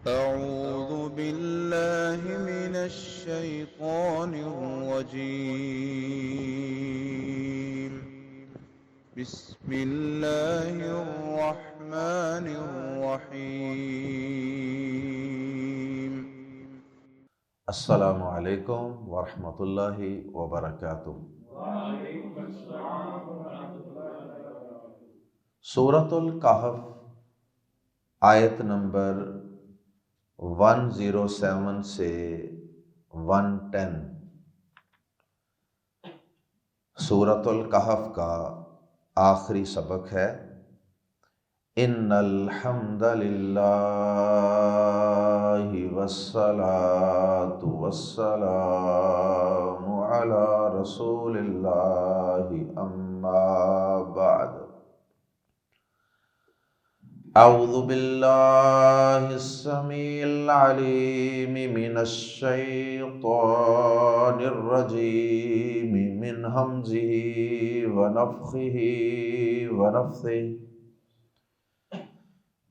أعوذ بالله من الشيطان الرجيم. بسم الله الرحمن الرحيم. السلام علیکم ورحمۃ اللہ وبرکاتہ۔ سورۃ الکہف آیت نمبر 107 سے 110 سورۃ الکہف کا آخری سبق ہے۔ ان الحمد للہ والصلاة والسلام علی رسول اللہ اما بعد۔ اعوذ باللہ السمیع العلیم من الشیطان الرجیم من ہمزہ ونفخہ ونفثہ۔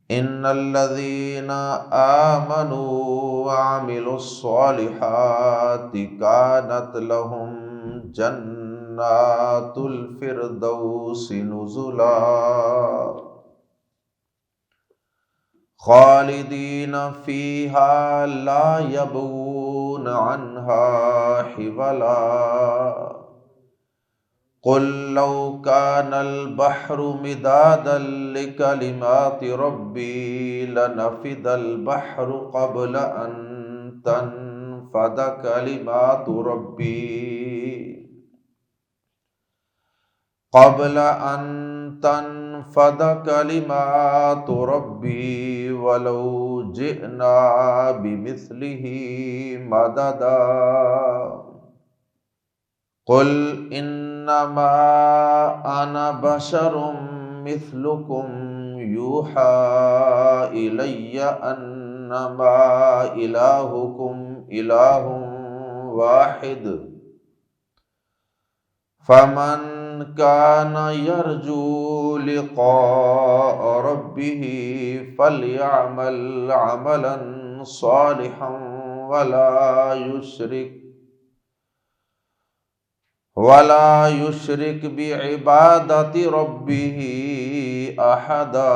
ان الذین آمنوا وعملوا الصالحات کانت لهم جنات الفردوس نزلا خالدین فیہا لا یبغون عنہا حولا۔ قل لو كان البحر مدادا لكلمات ربي لنفد البحر قبل أن تنفد كلمات ربي ولو جئنا بمثله مددا۔ قل انما انا بشر مثلكم يوحى الي انما الهكم اله واحد فمن كان يرجو لقاء ربه فليعمل عملا صالحا ولا يشرك بعبادة ربه أحدا۔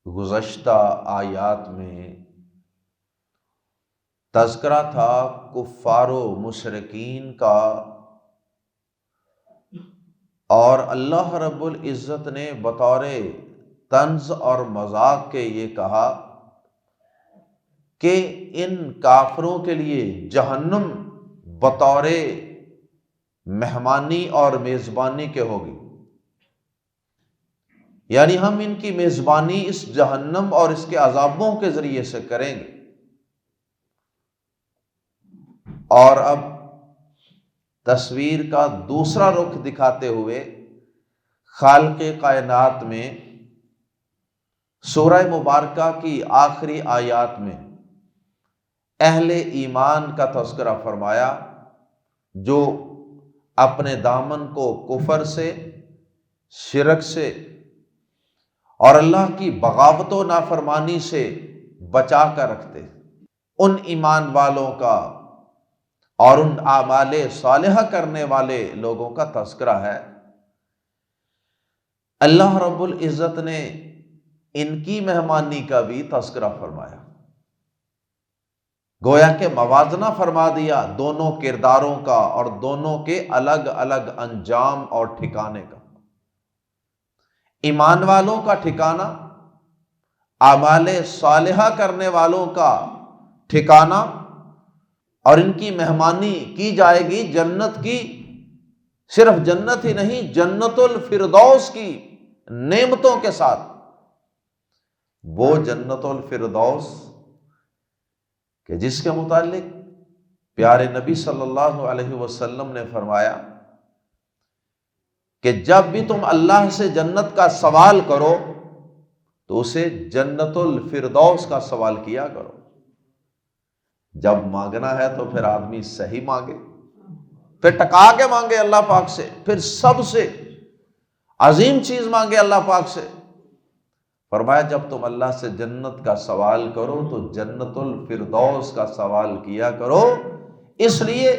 گزشتہ آیات میں تذکرہ تھا کفار و مشرکین کا، اور اللہ رب العزت نے بطور طنز اور مذاق کے یہ کہا کہ ان کافروں کے لیے جہنم بطور مہمانی اور میزبانی کے ہوگی، یعنی ہم ان کی میزبانی اس جہنم اور اس کے عذابوں کے ذریعے سے کریں گے۔ اور اب تصویر کا دوسرا رخ دکھاتے ہوئے خالق کائنات میں سورہ مبارکہ کی آخری آیات میں اہل ایمان کا تذکرہ فرمایا، جو اپنے دامن کو کفر سے، شرک سے اور اللہ کی بغاوت و نافرمانی سے بچا کر رکھتے، ان ایمان والوں کا اور ان اعمال صالحہ کرنے والے لوگوں کا تذکرہ ہے۔ اللہ رب العزت نے ان کی مہمانی کا بھی تذکرہ فرمایا، گویا کہ موازنہ فرما دیا دونوں کرداروں کا اور دونوں کے الگ الگ انجام اور ٹھکانے کا۔ ایمان والوں کا ٹھکانہ، اعمال صالحہ کرنے والوں کا ٹھکانہ، اور ان کی مہمانی کی جائے گی جنت کی، صرف جنت ہی نہیں، جنت الفردوس کی نعمتوں کے ساتھ۔ وہ جنت الفردوس کہ جس کے متعلق پیارے نبی صلی اللہ علیہ وسلم نے فرمایا کہ جب بھی تم اللہ سے جنت کا سوال کرو تو اسے جنت الفردوس کا سوال کیا کرو۔ جب مانگنا ہے تو پھر آدمی صحیح مانگے، پھر ٹکا کے مانگے اللہ پاک سے، پھر سب سے عظیم چیز مانگے اللہ پاک سے، فرمایا جب تم اللہ سے جنت کا سوال کرو تو جنت الفردوس کا سوال کیا کرو، اس لیے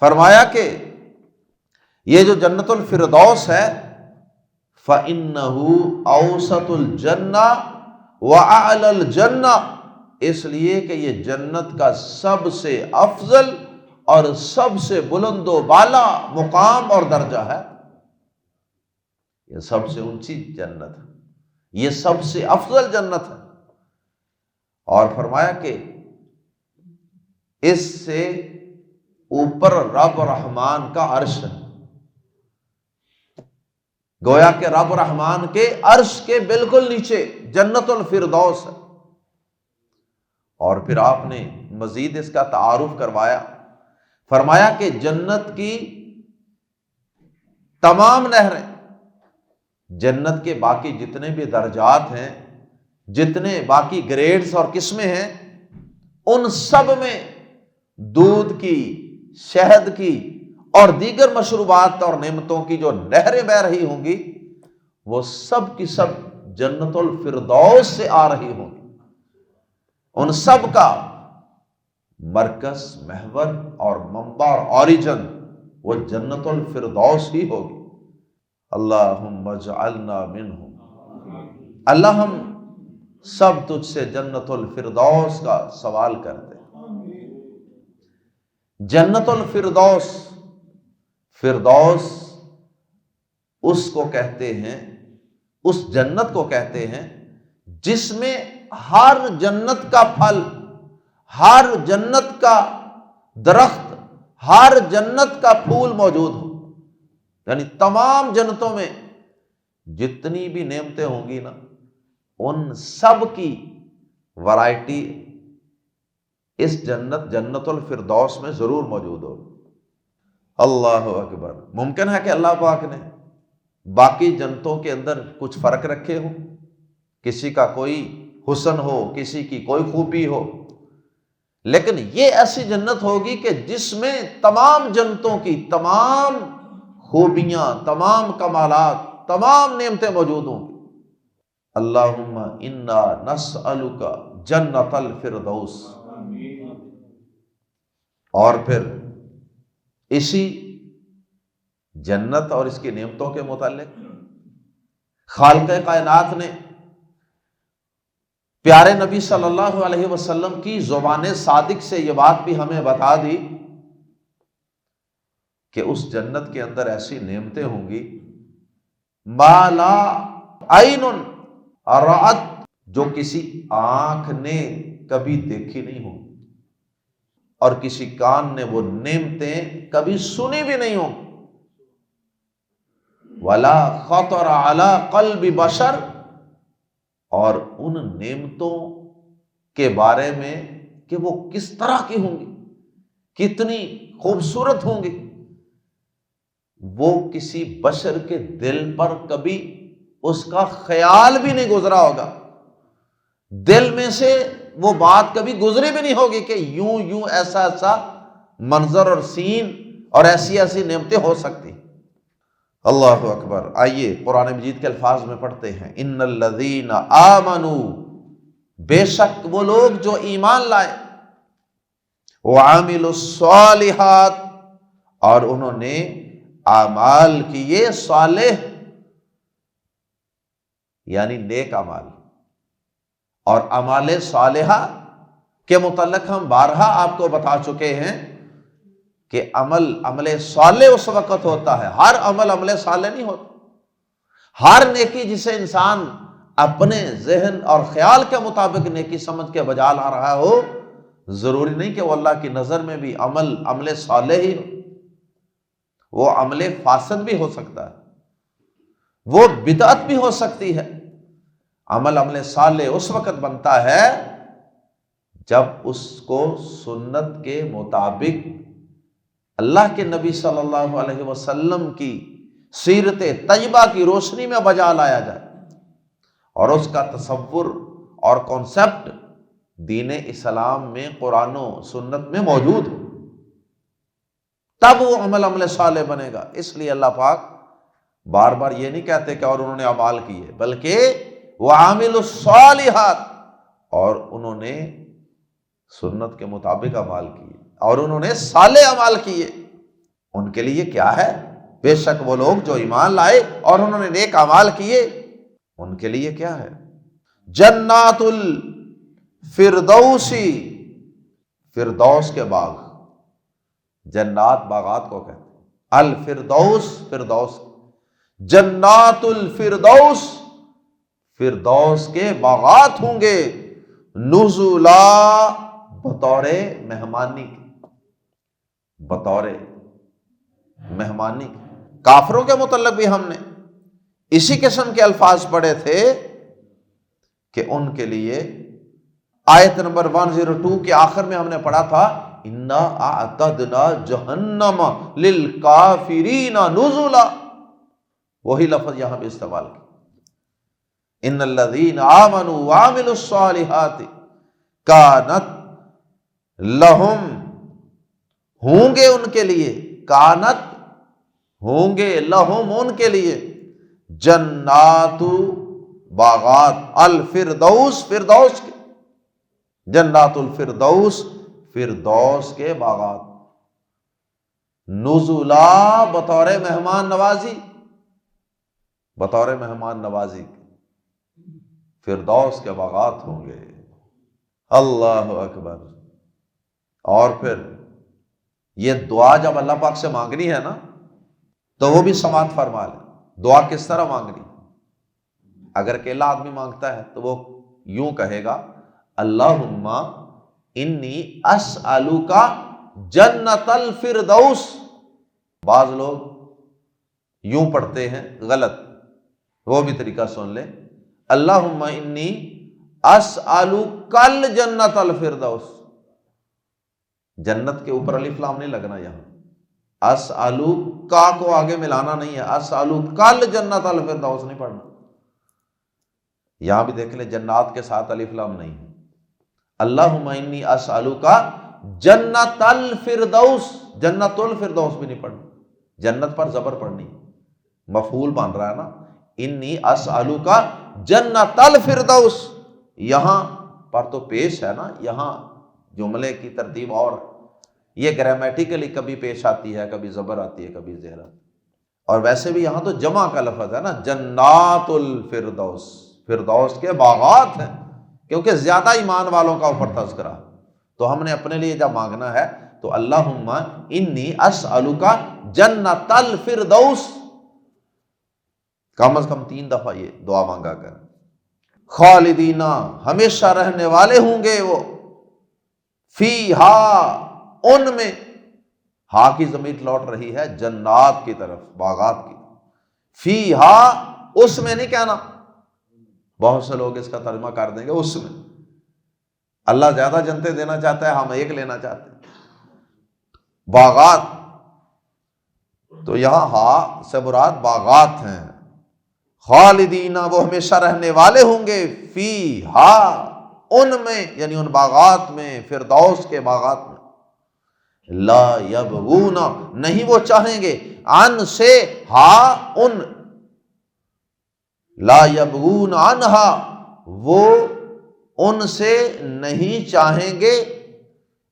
فرمایا کہ یہ جو جنت الفردوس ہے فَإِنَّهُ أَوْسَطُ الْجَنَّةِ وَأَعْلَى الْجَنَّةِ، اس لیے کہ یہ جنت کا سب سے افضل اور سب سے بلند و بالا مقام اور درجہ ہے، یہ سب سے اونچی جنت ہے، یہ سب سے افضل جنت ہے۔ اور فرمایا کہ اس سے اوپر رب رحمان کا عرش ہے، گویا کہ رب رحمان کے عرش کے بالکل نیچے جنت الفردوس ہے۔ اور پھر آپ نے مزید اس کا تعارف کروایا، فرمایا کہ جنت کی تمام نہریں، جنت کے باقی جتنے بھی درجات ہیں، جتنے باقی گریڈز اور قسمیں ہیں، ان سب میں دودھ کی، شہد کی اور دیگر مشروبات اور نعمتوں کی جو نہریں بہہ رہی ہوں گی وہ سب کی سب جنت الفردوس سے آ رہی ہوں گی، ان سب کا مرکز، محور اور منبع اور اوریجن وہ جنت الفردوس ہی ہوگی۔ اللہم اجعلنا منہم، اللہ ہم سب تجھ سے جنت الفردوس کا سوال کرتے ہیں۔ جنت الفردوس، فردوس اس کو کہتے ہیں، اس جنت کو کہتے ہیں جس میں ہر جنت کا پھل، ہر جنت کا درخت، ہر جنت کا پھول موجود ہو، یعنی تمام جنتوں میں جتنی بھی نعمتیں ہوں گی نا، ان سب کی ورائٹی اس جنت الفردوس میں ضرور موجود ہو۔ اللہ اکبر۔ ممکن ہے کہ اللہ پاک نے باقی جنتوں کے اندر کچھ فرق رکھے ہو، کسی کا کوئی حسن ہو، کسی کی کوئی خوبی ہو، لیکن یہ ایسی جنت ہوگی کہ جس میں تمام جنتوں کی تمام خوبیاں، تمام کمالات، تمام نعمتیں موجود ہوں گی۔ اللہم انا نسألک جنت الفردوس۔ اور پھر اسی جنت اور اس کی نعمتوں کے متعلق خالق کائنات نے پیارے نبی صلی اللہ علیہ وسلم کی زبان صادق سے یہ بات بھی ہمیں بتا دی کہ اس جنت کے اندر ایسی نعمتیں ہوں گی ما لا عین رأت، جو کسی آنکھ نے کبھی دیکھی نہیں ہوں، اور کسی کان نے وہ نعمتیں کبھی سنی بھی نہیں ہوں، ولا خطر علی قلب بشر، اور ان نعمتوں کے بارے میں کہ وہ کس طرح کی ہوں گی، کتنی خوبصورت ہوں گی، وہ کسی بشر کے دل پر کبھی اس کا خیال بھی نہیں گزرا ہوگا، دل میں سے وہ بات کبھی گزری بھی نہیں ہوگی کہ یوں ایسا منظر اور سین اور ایسی نعمتیں ہو سکتی۔ اللہ اکبر۔ آئیے قرآن مجید کے الفاظ میں پڑھتے ہیں، ان الذین آمنوا، بے شک وہ لوگ جو ایمان لائے، وعملوا الصالحات، اور انہوں نے اعمال کیے صالح، یعنی نیک اعمال۔ اور اعمال صالحہ کے متعلق ہم بارہا آپ کو بتا چکے ہیں کہ عمل صالح اس وقت ہوتا ہے، ہر عمل صالح نہیں ہوتا۔ ہر نیکی جسے انسان اپنے ذہن اور خیال کے مطابق نیکی سمجھ کے بجا لا رہا ہو، ضروری نہیں کہ وہ اللہ کی نظر میں بھی عمل صالح ہی ہو، وہ عمل فاسد بھی ہو سکتا ہے، وہ بدعت بھی ہو سکتی ہے۔ عمل صالح اس وقت بنتا ہے جب اس کو سنت کے مطابق اللہ کے نبی صلی اللہ علیہ وسلم کی سیرت طیبہ کی روشنی میں بجا لایا جائے، اور اس کا تصور اور کانسیپٹ دین اسلام میں قرآن و سنت میں موجود ہو، تب وہ عمل صالح بنے گا۔ اس لیے اللہ پاک بار بار یہ نہیں کہتے کہ اور انہوں نے اعمال کیے، بلکہ وعاملوا الصالحات، اور انہوں نے سنت کے مطابق اعمال کیے اور انہوں نے صالح اعمال کیے، ان کے لیے کیا ہے؟ بے شک وہ لوگ جو ایمان لائے اور انہوں نے نیک اعمال کیے، ان کے لیے کیا ہے؟ جنات الفردوسی، فردوس کے باغ، جنات باغات کو کہتے ہیں، الفردوس فردوس، جنات الفردوس، فردوس کے باغات ہوں گے، نزلا بطور مہمانی کے، بطور مہمانی کے۔ کافروں کے متعلق بھی ہم نے اسی قسم کے الفاظ پڑھے تھے کہ ان کے لیے آیت نمبر 102 کے آخر میں ہم نے پڑھا تھا انا اعتدنا جہنم للکافرین نزلا، وہی لفظ یہاں بھی استعمال کیا، ان الذین آمنوا وعملوا الصالحات کانت لہم، ہوں گے ان کے لیے، کانت ہوں گے، لہم ان کے لیے، جنات باغات، الفردوس فردوس کے، جنات الفردوس فردوس کے باغات، نزلا بطور مہمان نوازی، بطور مہمان نوازی فردوس کے باغات ہوں گے۔ اللہ اکبر۔ اور پھر یہ دعا جب اللہ پاک سے مانگنی ہے نا تو وہ بھی سماعت فرما لے۔ دعا کس طرح مانگنی؟ اگر اکیلا آدمی مانگتا ہے تو وہ یوں کہے گا اللہم انی اسألک جنت الفردوس۔ بعض لوگ یوں پڑھتے ہیں غلط، وہ بھی طریقہ سن لیں، اللہم انی اسألک الجنت الفردوس، جنت کے اوپر الف لام نہیں لگنا، یہاں اسألک کا کو آگے ملانا نہیں ہے، اسألک الجنت الفردوس نہیں پڑھنا۔ یہاں بھی دیکھ لیں جنات کے ساتھ الف لام نہیں ہے، اللہم انی اسألک جنت الفردوس، جنت الفردوس بھی نہیں پڑھنا، جنت پر زبر پڑھنی، مفعول بن رہا ہے نا، انی اسألک جنت الفردوس، یہاں پر تو پیش ہے نا، یہاں جملے کی ترتیب اور یہ گرامیٹیکلی کبھی پیش آتی ہے، کبھی زبر آتی ہے، کبھی زیر آتی ہے، اور ویسے بھی یہاں تو جمع کا لفظ ہے نا، جنات الفردوس، فردوس کے باغات ہیں، کیونکہ زیادہ ایمان والوں کا اوپر تذکرہ، تو ہم نے اپنے لیے جب مانگنا ہے تو اللہم انی اسألک جنت الفردوس، کم از کم 3 دفعہ یہ دعا مانگا کر۔ خالدین، ہمیشہ رہنے والے ہوں گے وہ، فیہا، ان میں، ہا کی ضمیر لوٹ رہی ہے جنات کی طرف، باغات کی، فیہا، اس میں نہیں کہنا، بہت سے لوگ اس کا ترجمہ کر دیں گے اس میں، اللہ زیادہ جنتیں دینا چاہتا ہے، ہم ایک لینا چاہتے ہیں، باغات، تو یہاں ہا سے مراد باغات ہیں، خالدین، وہ ہمیشہ رہنے والے ہوں گے، فیہا، ان میں، یعنی ان باغات میں، فردوس کے باغات میں، لا یبغون، نہیں وہ چاہیں گے، عن سے، ہا ان، لا یبغون عنہا، وہ ان سے نہیں چاہیں گے،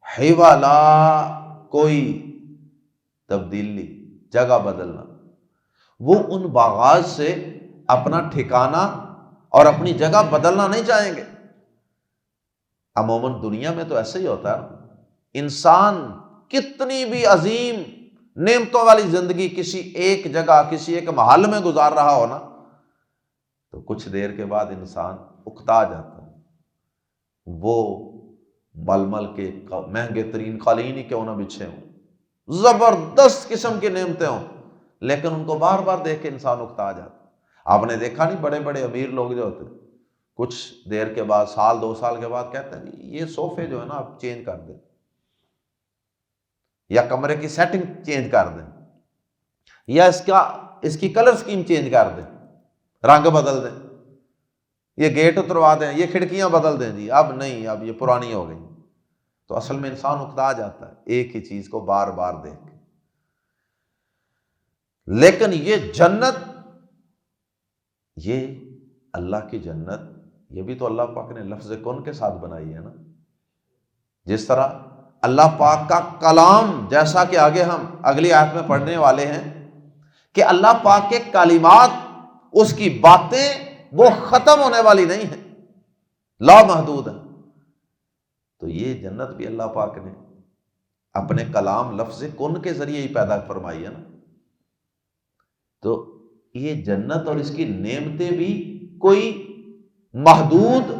حوالا، کوئی تبدیلی، جگہ بدلنا، وہ ان باغات سے اپنا ٹھکانہ اور اپنی جگہ بدلنا نہیں چاہیں گے۔ عموماً دنیا میں تو ایسا ہی ہوتا ہے، انسان کتنی بھی عظیم نعمتوں والی زندگی کسی ایک جگہ، کسی ایک محل میں گزار رہا ہو نا، تو کچھ دیر کے بعد انسان اکتا جاتا ہے، وہ ململ کے مہنگے ترین قالین ہی کیوں نہ بچھے ہوں، زبردست قسم کی نعمتیں ہوں، لیکن ان کو بار بار دیکھ کے انسان اکتا جاتا ہے۔ آپ نے دیکھا نہیں بڑے بڑے امیر لوگ جو ہوتے ہیں، کچھ دیر کے بعد، سال 2 سال کے بعد کہتے ہیں یہ صوفے جو ہے نا آپ چینج کر دیں، یا کمرے کی سیٹنگ چینج کر دیں، یا اس کی کلر سکیم چینج کر دیں، رنگ بدل دیں، یہ گیٹ اتروا دیں، یہ کھڑکیاں بدل دیں، جی اب نہیں، اب یہ پرانی ہو گئی۔ تو اصل میں انسان اکتا جاتا ہے ایک ہی چیز کو بار بار دیکھ کے۔ لیکن یہ جنت، یہ اللہ کی جنت یہ بھی تو اللہ پاک نے لفظ کن کے ساتھ بنائی ہے نا. جس طرح اللہ پاک کا کلام، جیسا کہ آگے ہم اگلی آیت میں پڑھنے والے ہیں کہ اللہ پاک کے کلمات، اس کی باتیں وہ ختم ہونے والی نہیں ہیں، لا محدود ہے. تو یہ جنت بھی اللہ پاک نے اپنے کلام لفظ کن کے ذریعے ہی پیدا فرمائی ہے نا. تو یہ جنت اور اس کی نعمتیں بھی کوئی محدود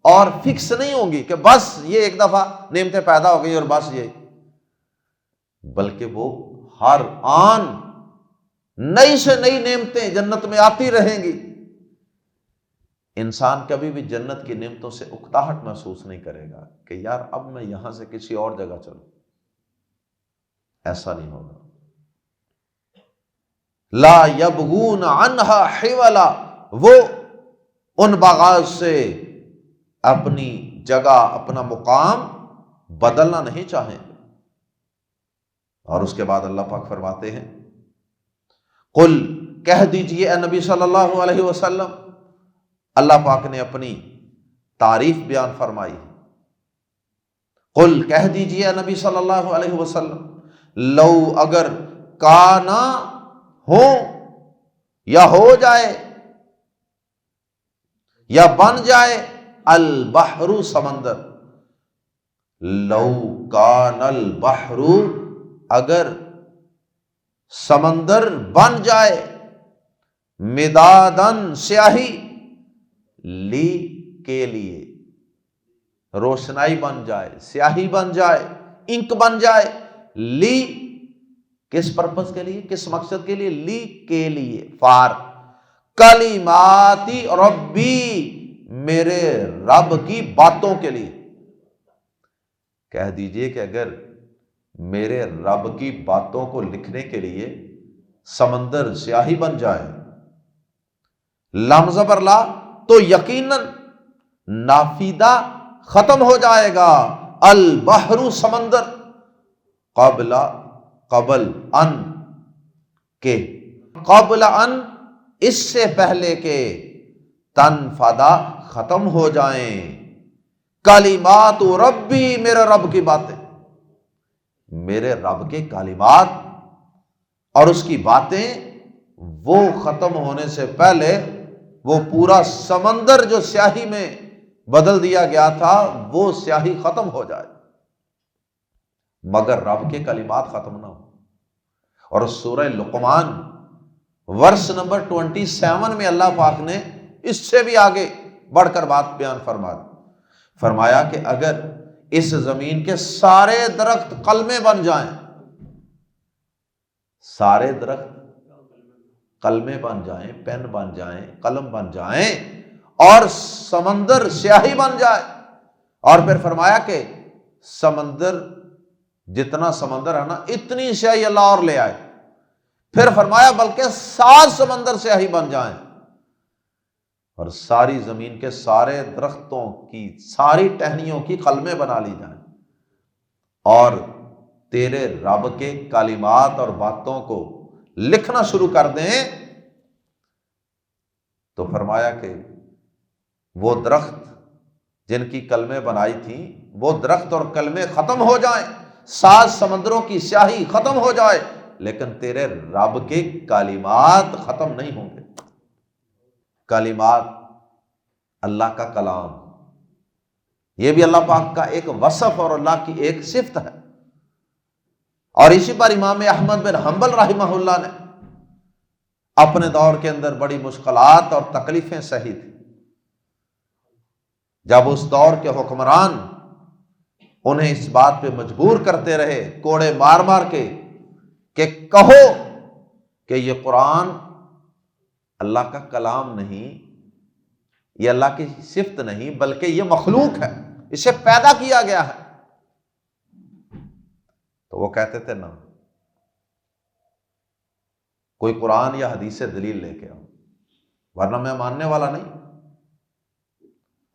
اور فکس نہیں ہوں گی کہ بس یہ ایک دفعہ نعمتیں پیدا ہو گئی اور بس یہ، بلکہ وہ ہر آن نئی سے نئی نعمتیں جنت میں آتی رہیں گی. انسان کبھی بھی جنت کی نعمتوں سے اکتاہٹ محسوس نہیں کرے گا کہ یار اب میں یہاں سے کسی اور جگہ چلوں، ایسا نہیں ہوگا. لا یبغون عنہا حولا، وہ ان باغات سے اپنی جگہ، اپنا مقام بدلنا نہیں چاہیں. اور اس کے بعد اللہ پاک فرماتے ہیں قل، کہہ دیجئے اے نبی صلی اللہ علیہ وسلم، اللہ پاک نے اپنی تعریف بیان فرمائی. قل، کہہ دیجئے اے نبی صلی اللہ علیہ وسلم، لو، اگر، کانا، ہو یا ہو جائے یا بن جائے، البحر، سمندر. لو کان البحر، اگر سمندر بن جائے، مدادن، سیاہی، لی، کے لیے، روشنائی بن جائے، سیاہی بن جائے، انک بن جائے، لی، کس پرپس کے لیے، کس مقصد کے لیے، لی، کے لیے، فار کلماتی ربی، میرے رب کی باتوں کے لیے. کہہ دیجئے کہ اگر میرے رب کی باتوں کو لکھنے کے لیے سمندر سیاہی بن جائے، لام زبر لا، تو یقیناً نافیدہ، ختم ہو جائے گا، البحر، سمندر، قبل ان کے، قبل ان، اس سے پہلے کہ، تنفدا، ختم ہو جائیں، کلمات ربی، میرے رب کی باتیں، میرے رب کے کلمات اور اس کی باتیں، وہ ختم ہونے سے پہلے وہ پورا سمندر جو سیاہی میں بدل دیا گیا تھا وہ سیاہی ختم ہو جائے، مگر رب کے کلمات ختم نہ ہو. اور سورہ لقمان ورس نمبر 27 میں اللہ پاک نے اس سے بھی آگے بڑھ کر بات بیان فرمایا کہ اگر اس زمین کے سارے درخت قلمیں بن جائیں، سارے درخت قلمیں بن جائیں، پین بن جائیں، قلم بن جائیں، اور سمندر سیاہی بن جائے، اور پھر فرمایا کہ سمندر، جتنا سمندر ہے نا اتنی سیاہی اللہ اور لے آئے، پھر فرمایا بلکہ 7 سمندر سیاہی بن جائیں، اور ساری زمین کے سارے درختوں کی، ساری ٹہنیوں کی قلمیں بنا لی جائیں، اور تیرے رب کے کلمات اور باتوں کو لکھنا شروع کر دیں، تو فرمایا کہ وہ درخت جن کی کلمیں بنائی تھیں، وہ درخت اور کلمیں ختم ہو جائیں، 7 سمندروں کی سیاہی ختم ہو جائے، لیکن تیرے رب کے کلمات ختم نہیں ہوں گے. کلمات، اللہ کا کلام، یہ بھی اللہ پاک کا ایک وصف اور اللہ کی ایک صفت ہے. اور اسی پر امام احمد بن حنبل رحمہ اللہ نے اپنے دور کے اندر بڑی مشکلات اور تکلیفیں سہی تھی، جب اس دور کے حکمران انہیں اس بات پہ مجبور کرتے رہے، کوڑے مار مار کے، کہ کہو کہ یہ قرآن اللہ کا کلام نہیں، یہ اللہ کی صفت نہیں، بلکہ یہ مخلوق ہے، اسے پیدا کیا گیا ہے. تو وہ کہتے تھے نا، کوئی قرآن یا حدیث دلیل لے کے آؤ، ورنہ میں ماننے والا نہیں.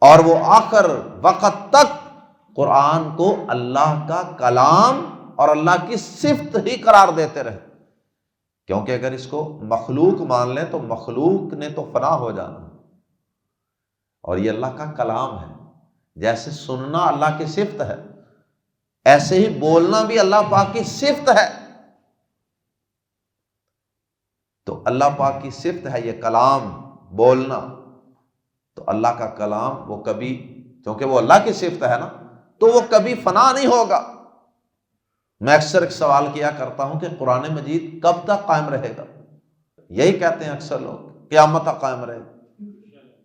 اور وہ آخر وقت تک قرآن کو اللہ کا کلام اور اللہ کی صفت ہی قرار دیتے رہے، کیونکہ اگر اس کو مخلوق مان لیں تو مخلوق نے تو فنا ہو جانا، اور یہ اللہ کا کلام ہے. جیسے سننا اللہ کی صفت ہے، ایسے ہی بولنا بھی اللہ پاک کی صفت ہے. تو اللہ پاک کی صفت ہے یہ کلام، بولنا. تو اللہ کا کلام وہ کبھی، کیونکہ وہ اللہ کی صفت ہے نا، تو وہ کبھی فنا نہیں ہوگا. میں اکثر ایک سوال کیا کرتا ہوں کہ قرآن مجید کب تک قائم رہے گا؟ یہی کہتے ہیں اکثر لوگ، قیامت تک قائم رہے گا.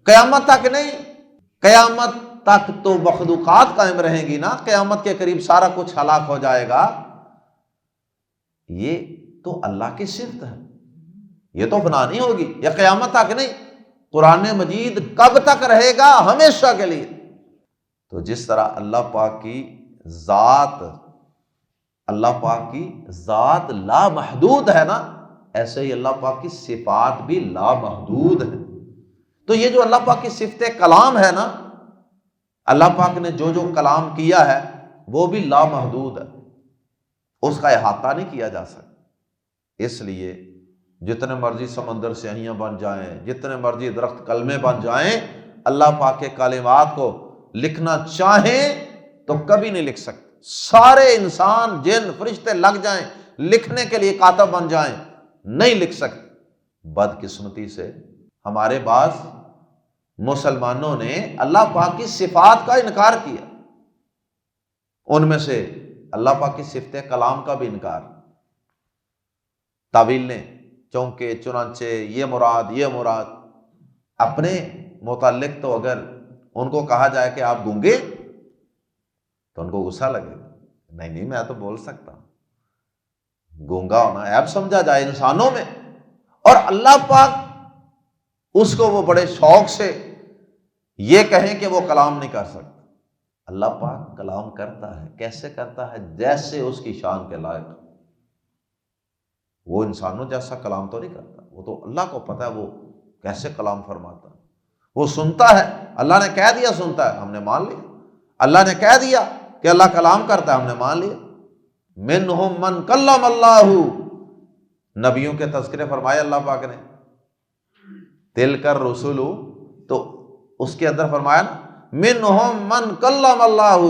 قیامت تک نہیں، قیامت تک تو مخلوقات قائم رہیں گی نا، قیامت کے قریب سارا کچھ ہلاک ہو جائے گا. یہ تو اللہ کی صفت ہے، یہ تو فنا نہیں ہوگی. یہ قیامت تک نہیں، قرآن مجید کب تک رہے گا؟ ہمیشہ کے لیے. تو جس طرح اللہ پاک کی ذات، اللہ پاک کی ذات لامحدود ہے نا، ایسے ہی اللہ پاک کی صفات بھی لامحدود ہے. تو یہ جو اللہ پاک کی صفت کلام ہے نا، اللہ پاک نے جو جو کلام کیا ہے وہ بھی لامحدود ہے، اس کا احاطہ نہیں کیا جا سکتا. اس لیے جتنے مرضی سمندر سیاہیاں بن جائیں، جتنے مرضی درخت کلمے بن جائیں، اللہ پاک کے کلمات کو لکھنا چاہیں تو کبھی نہیں لکھ سکتے. سارے انسان، جن، فرشتے لگ جائیں لکھنے کے لیے، کاتب بن جائیں، نہیں لکھ سکتے. بدقسمتی سے ہمارے بعض مسلمانوں نے اللہ پاک کی صفات کا انکار کیا. ان میں سے اللہ پاک کی صفت کلام کا بھی انکار. تاویل نے چونکہ چنانچہ یہ مراد، یہ مراد. اپنے متعلق تو اگر ان کو کہا جائے کہ آپ گونگے تو ان کو غصہ لگے گا. نہیں میں تو بول سکتا ہوں. گونگا ہونا عیب سمجھا جائے انسانوں میں، اور اللہ پاک اس کو وہ بڑے شوق سے یہ کہیں کہ وہ کلام نہیں کر سکتا. اللہ پاک کلام کرتا ہے. کیسے کرتا ہے؟ جیسے اس کی شان کے لائق. وہ انسانوں جیسا کلام تو نہیں کرتا، وہ تو اللہ کو پتہ ہے وہ کیسے کلام فرماتا ہے. وہ سنتا ہے، اللہ نے کہہ دیا سنتا ہے، ہم نے مان لیا. اللہ نے کہہ دیا کہ اللہ کلام کرتا ہے، ہم نے مان لیا. منہم من کلم اللہ، نبیوں کے تذکرے فرمائے اللہ پاک نے. تلک الرسل، تو اس کے اندر فرمایا نا منہم من کلم اللہ،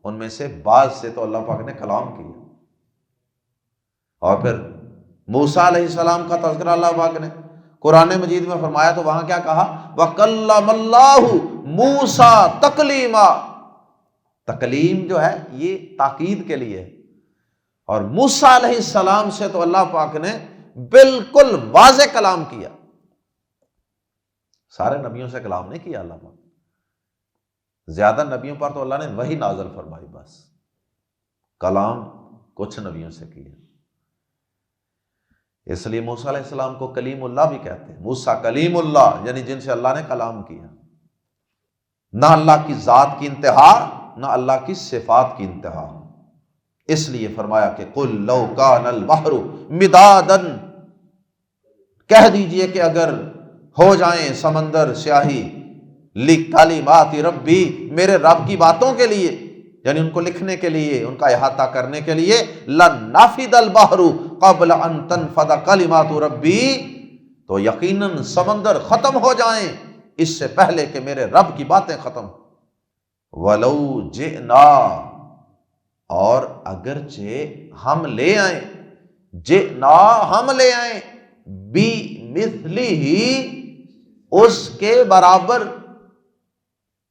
ان میں سے بعض سے تو اللہ پاک نے کلام کیا. اور پھر موسیٰ علیہ السلام کا تذکرہ اللہ پاک نے قرآن مجید میں فرمایا تو وہاں کیا کہا؟ وَكَلَّمَ اللَّهُ مُوسَىٰ تَكْلِيمًا. تکلیم جو ہے یہ تاکید کے لیے ہے. اور موسیٰ علیہ السلام سے تو اللہ پاک نے بالکل واضح کلام کیا. سارے نبیوں سے کلام نہیں کیا اللہ پاک. زیادہ نبیوں پر تو اللہ نے وحی نازل فرمائی، بس. کلام کچھ نبیوں سے کیا. اس لیے موسیٰ علیہ السلام کو کلیم اللہ بھی کہتے ہیں. موسیٰ کلیم اللہ، یعنی جن سے اللہ نے کلام کیا. نہ اللہ کی ذات کی انتہا، نہ اللہ کی صفات کی انتہا. اس لیے فرمایا کہ قُلْ لَوْ كَانَ الْبَحْرُ مِدَادًا، کہہ دیجئے کہ اگر ہو جائیں سمندر سیاہی لِکَلِمَاتِ رَبِّی، میرے رب کی باتوں کے لیے، یعنی ان کو لکھنے کے لیے، ان کا احاطہ کرنے کے لیے، لَنَفِدَ الْبَحْرُ قَبْلَ أَن تَنْفَدَ كَلِمَاتُ رَبِّی، تو یقیناً سمندر ختم ہو جائیں اس سے پہلے کہ میرے رب کی باتیں ختم. وَلَوْ جِئْنَا، اور اگرچہ ہم لے آئیں، جئنا ہم لے آئیں، بِمِثْلِهِ اس کے برابر،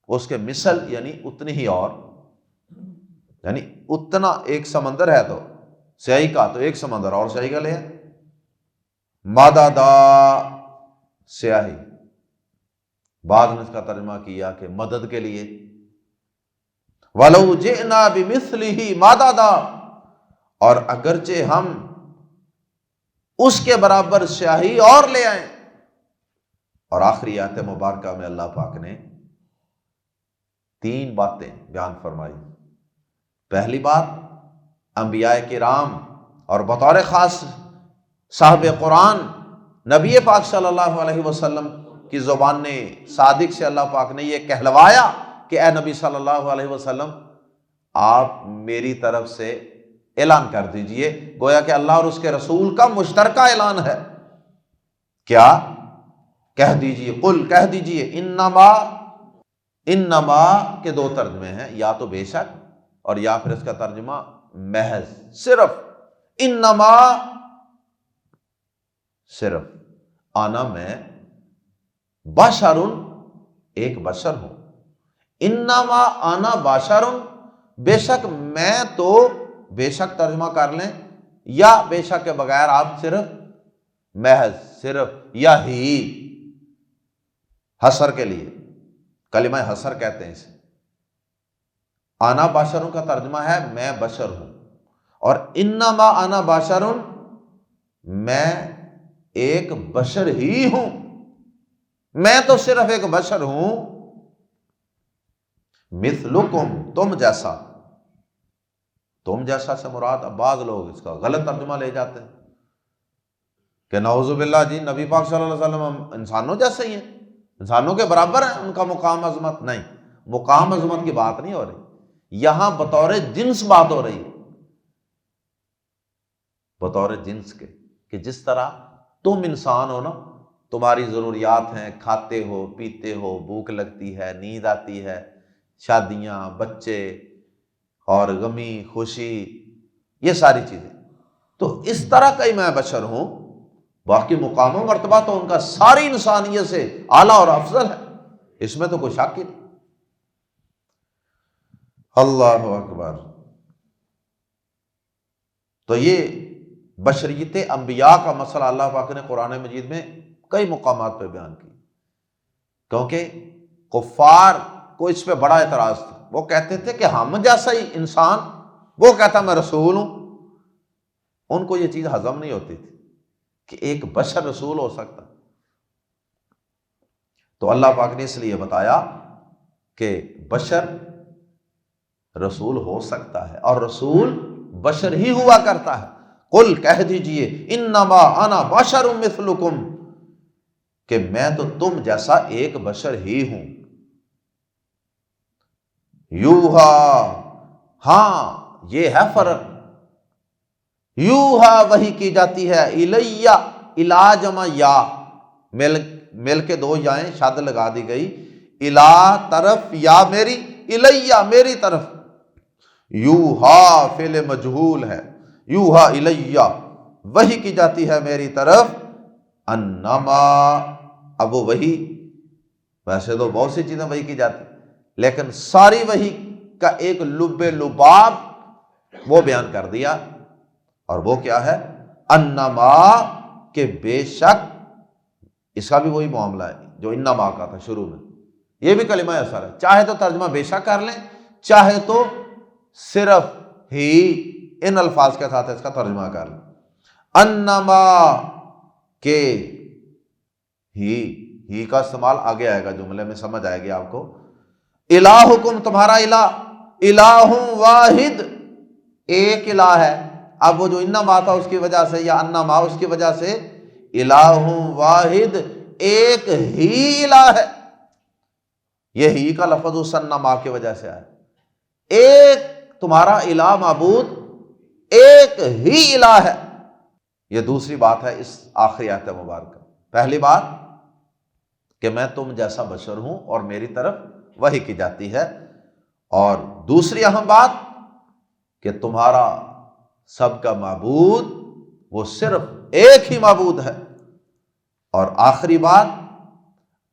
اس کے مثل یعنی اتنی ہی، اور یعنی اتنا ایک سمندر ہے تو سیاہی کا، تو ایک سمندر اور سیاہی کا لے آئیں. مددا، سیاہی، بعض نے اس کا ترجمہ کیا کہ مدد کے لیے. وَلَوْ جِئْنَا بِمِثْلِهِ مَدَدًا، اور اگرچہ ہم اس کے برابر سیاہی اور لے آئیں. اور آخری آیت مبارکہ میں اللہ پاک نے 3 باتیں بیان فرمائی. پہلی بات، انبیاء کرام اور بطور خاص صاحب قرآن نبی پاک صلی اللہ علیہ وسلم کی زبان نے صادق سے اللہ پاک نے یہ کہلوایا کہ اے نبی صلی اللہ علیہ وسلم، آپ میری طرف سے اعلان کر دیجئے. گویا کہ اللہ اور اس کے رسول کا مشترکہ اعلان ہے. کیا؟ کہہ دیجئے، قل، کہہ دیجئے، انما انما کے دو ترجمے ہیں، یا تو بے شک اور یا پھر اس کا ترجمہ محض، صرف انما، صرف آنا میں بشرن ایک بشر ہوں، انما آنا بشرن بے شک میں تو، بے شک ترجمہ کر لیں یا بے شک کے بغیر آپ صرف محض، صرف یا ہی، حصر کے لیے کلمہ حصر کہتے ہیں اسے۔ آنا بشرن کا ترجمہ ہے میں بشر ہوں، اور انما آنا بشرن میں ایک بشر ہی ہوں، میں تو صرف ایک بشر ہوں، مثلکم تم جیسا، تم جیسا سے مراد، اب بعض لوگ اس کا غلط ترجمہ لے جاتے ہیں کہ نعوذ باللہ جی نبی پاک صلی اللہ علیہ وسلم ہم انسانوں جیسے ہی ہیں، انسانوں کے برابر ہیں ان کا مقام عظمت۔ نہیں، مقام عظمت کی بات نہیں ہو رہی یہاں، بطور جنس بات ہو رہی ہے، بطور جنس کے، کہ جس طرح تم انسان ہو نا، تمہاری ضروریات ہیں، کھاتے ہو پیتے ہو، بھوک لگتی ہے، نیند آتی ہے، شادیاں، بچے اور غمی خوشی، یہ ساری چیزیں، تو اس طرح کا ہی میں بشر ہوں۔ باقی مقام و مرتبہ تو ان کا ساری انسانیت سے اعلیٰ اور افضل ہے، اس میں تو کوئی شک ہی نہیں۔ اللہ اکبر۔ تو یہ بشریت انبیاء کا مسئلہ اللہ پاک نے قرآن مجید میں کئی مقامات پہ بیان کی، کیونکہ کفار کو اس پہ بڑا اعتراض تھا، وہ کہتے تھے کہ ہم جیسا ہی انسان، وہ کہتا میں رسول ہوں، ان کو یہ چیز ہضم نہیں ہوتی تھی کہ ایک بشر رسول ہو سکتا۔ تو اللہ پاک نے اس لیے بتایا کہ بشر رسول ہو سکتا ہے، اور رسول بشر ہی ہوا کرتا ہے۔ قل کہہ دیجئے انما انا بشر مثلکم، کہ میں تو تم جیسا ایک بشر ہی ہوں۔ یوہا، ہاں یہ ہے فرق، یوہا وحی کی جاتی ہے، الیہ، الا جمع یا، مل کے دو یائیں شد لگا دی گئی، الا طرف، یا میری، الیہ میری طرف، یوہا فعل مجہول ہے، یوہا الیہ وحی کی جاتی ہے میری طرف، انما، اب وہ وحی، ویسے تو بہت سی چیزیں وحی کی جاتی، لیکن ساری وحی کا ایک لب لباب وہ بیان کر دیا، اور وہ کیا ہے؟ انما، کہ بے شک، اس کا بھی وہی معاملہ ہے جو انما کا تھا شروع میں، یہ بھی کلمہ اثر ہے، چاہے تو ترجمہ بے شک کر لیں، چاہے تو صرف ہی ان الفاظ کے ساتھ اس کا ترجمہ کر لیں۔ انما، کہ ہی کا استعمال آگے آئے گا جملے میں، سمجھ آئے گی آپ کو۔ الہکم تمہارا الہ، الہ واحد، ایک الہ ہے۔ اب وہ جو انما تھا اس کی وجہ سے، یا انما اس کی وجہ سے، الہ واحد ایک ہی الہ ہے، یہ ہی کا لفظ اس انما کی وجہ سے آیا، ایک تمہارا الہ معبود ایک ہی الہ ہے۔ یہ دوسری بات ہے اس آخری آیت مبارکہ۔ پہلی بات کہ میں تم جیسا بشر ہوں اور میری طرف وحی کی جاتی ہے، اور دوسری اہم بات کہ تمہارا سب کا معبود وہ صرف ایک ہی معبود ہے، اور آخری بات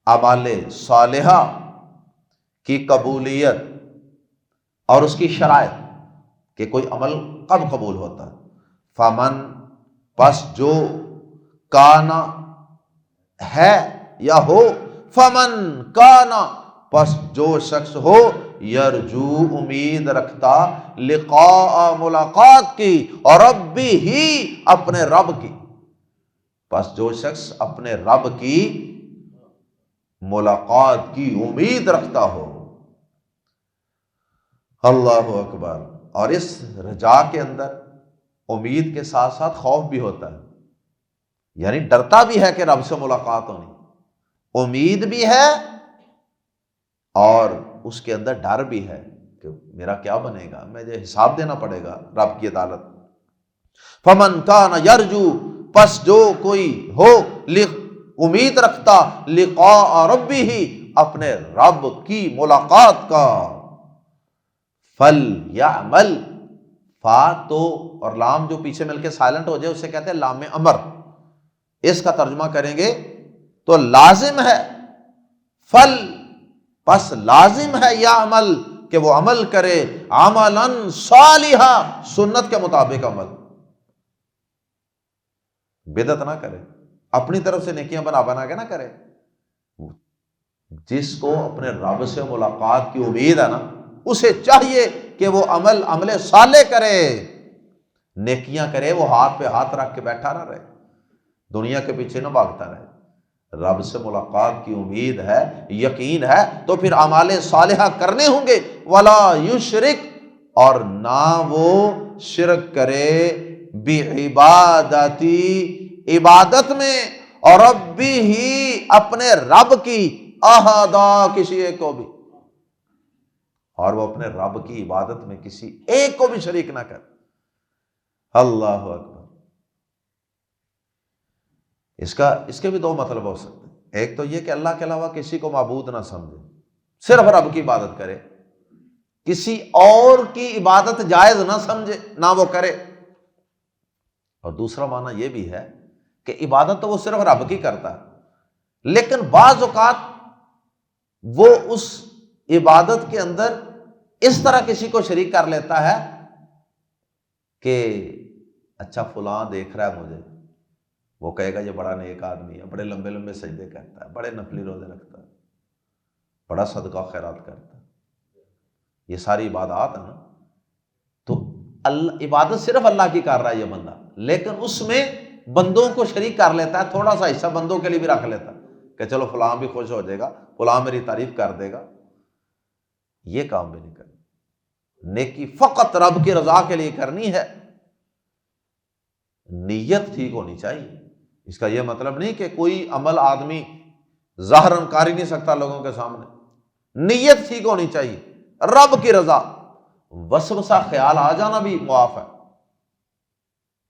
اعمال صالحہ کی قبولیت اور اس کی شرائط کہ کوئی عمل کب قبول ہوتا ہے۔ فمن، پس جو، کانا ہے یا ہو، فمن کانا، پس جو شخص ہو، یرجو امید رکھتا، لقاء ملاقات کی، اور ربی ہی اپنے رب کی، پس جو شخص اپنے رب کی ملاقات کی امید رکھتا ہو۔ اللہ اکبر۔ اور اس رجا کے اندر امید کے ساتھ ساتھ خوف بھی ہوتا ہے، یعنی ڈرتا بھی ہے کہ رب سے ملاقات ہونی، امید بھی ہے اور اس کے اندر ڈر بھی ہے کہ میرا کیا بنے گا، مجھے حساب دینا پڑے گا رب کی عدالت۔ فمن کان یرجو، پس جو کوئی ہو امید رکھتا، لقاء ربہ، اپنے رب کی ملاقات کا، فل یعمل، فا تو اور لام جو پیچھے مل کے سائلنٹ ہو جائے اسے کہتے ہیں لام امر، اس کا ترجمہ کریں گے تو لازم ہے فل، پس لازم ہے یعمل کہ وہ عمل کرے، عملاً صالحا، سنت کے مطابق عمل، بدعت نہ کرے، اپنی طرف سے نیکیاں بنا بنا کے نہ کرے۔ جس کو اپنے رب سے ملاقات کی امید ہے نا، اسے چاہیے کہ وہ عمل صالح کرے، نیکیاں کرے، وہ ہاتھ پہ ہاتھ رکھ کے بیٹھا نہ رہے، دنیا کے پیچھے نہ بھاگتا رہے۔ رب سے ملاقات کی امید ہے، یقین ہے، تو پھر اعمال صالحہ کرنے ہوں گے، ولا یشرک، اور نہ وہ شرک کرے، بعبادتی، عبادت میں، اور ربی ہی، اپنے رب کی، احدا، کسی ایک کو بھی، اور وہ اپنے رب کی عبادت میں کسی ایک کو بھی شریک نہ کرے۔ اللہ اکبر۔ اس کے بھی دو مطلب ہو سکتے ہیں، ایک تو یہ کہ اللہ کے علاوہ کسی کو معبود نہ سمجھے، صرف رب کی عبادت کرے، کسی اور کی عبادت جائز نہ سمجھے، نہ وہ کرے۔ اور دوسرا معنی یہ بھی ہے کہ عبادت تو وہ صرف رب کی کرتا ہے، لیکن بعض اوقات وہ اس عبادت کے اندر اس طرح کسی کو شریک کر لیتا ہے کہ اچھا فلاں دیکھ رہا ہے مجھے، وہ کہے گا یہ بڑا نیک آدمی ہے، بڑے لمبے لمبے سجدے کرتا ہے، بڑے نفلی روزے رکھتا ہے، بڑا صدقہ خیرات کرتا ہے، یہ ساری عبادات ہے نا۔ تو عبادت صرف اللہ کی کر رہا ہے یہ بندہ، لیکن اس میں بندوں کو شریک کر لیتا ہے، تھوڑا سا حصہ بندوں کے لیے بھی رکھ لیتا ہے کہ چلو فلاں بھی خوش ہو جائے گا، فلاں میری تعریف کر دے گا۔ یہ کام بھی نہیں کرنا، نیکی فقط رب کی رضا کے لیے کرنی ہے، نیت ٹھیک ہونی چاہیے۔ اس کا یہ مطلب نہیں کہ کوئی عمل آدمی ظاہراً کر ہی نہیں سکتا لوگوں کے سامنے، نیت ٹھیک ہونی چاہیے، رب کی رضا۔ وسوسہ خیال آ جانا بھی معاف ہے،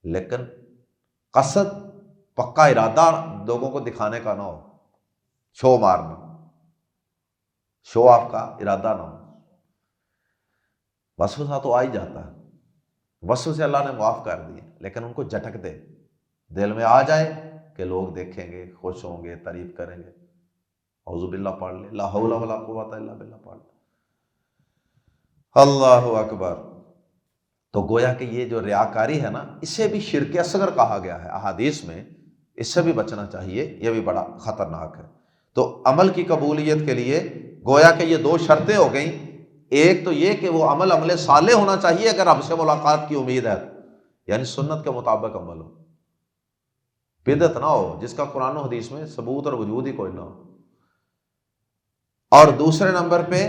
لیکن قصد، پکا ارادہ لوگوں کو دکھانے کا نہ ہو، شو مارنا، شو آف کا ارادہ نہ ہو۔ وسوسہ تو آ ہی جاتا ہے، وسوسے اللہ نے معاف کر دیے، لیکن ان کو جھٹک دے، دل میں آ جائے کہ لوگ دیکھیں گے، خوش ہوں گے، تعریف کریں گے، اعوذ باللہ پڑھ لے، لا حول ولا قوت الا باللہ پڑھ لے، اللہ اکبر۔ تو گویا کہ یہ جو ریاکاری ہے نا، اسے بھی شرک اصغر کہا گیا ہے احادیث میں، اس سے بھی بچنا چاہیے، یہ بھی بڑا خطرناک ہے۔ تو عمل کی قبولیت کے لیے گویا کہ یہ دو شرطیں ہو گئیں، ایک تو یہ کہ وہ عمل صالح ہونا چاہیے اگر رب سے ملاقات کی امید ہے، یعنی سنت کے مطابق عمل ہو، بدعت نہ ہو جس کا قرآن و حدیث میں ثبوت اور وجود ہی کوئی نہ ہو۔ اور دوسرے نمبر پہ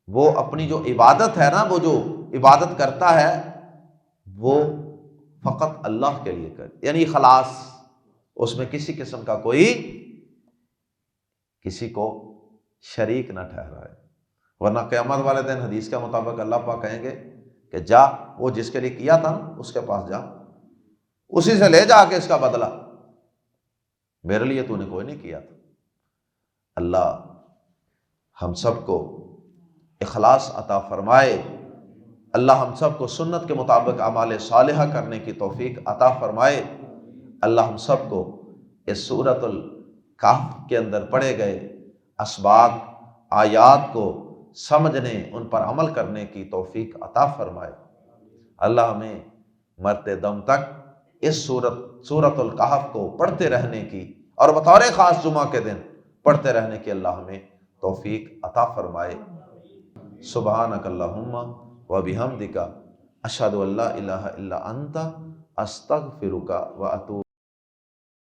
وہ اپنی جو عبادت ہے نا، وہ جو عبادت کرتا ہے وہ فقط اللہ کے لیے کرے، یعنی اخلاص، اس میں کسی قسم کا کوئی کسی کو شریک نہ ٹھہرائے، ورنہ قیامت والے دن حدیث کے مطابق اللہ پاک کہیں گے کہ جا، وہ جس کے لیے کیا تھا نا اس کے پاس جا، اسی سے لے جا کے اس کا بدلہ، میرے لیے تو نے کوئی نہیں کیا تھا۔ اللہ ہم سب کو اخلاص عطا فرمائے، اللہ ہم سب کو سنت کے مطابق اعمال صالحہ کرنے کی توفیق عطا فرمائے، اللہ ہم سب کو اس سورۃ الکہف کے اندر پڑھے گئے اسباق، آیات کو سمجھنے، ان پر عمل کرنے کی توفیق عطا فرمائے۔ اللہ ہمیں مرتے دم تک اس سورۃ الکہف کو پڑھتے رہنے کی، اور بطور خاص جمعہ کے دن پڑھتے رہنے کی اللہ ہمیں توفیق عطا فرمائے۔ سبحانک اللہم وبحمدک، اشہد ان لا الہ الا انت، استغفرک واتوب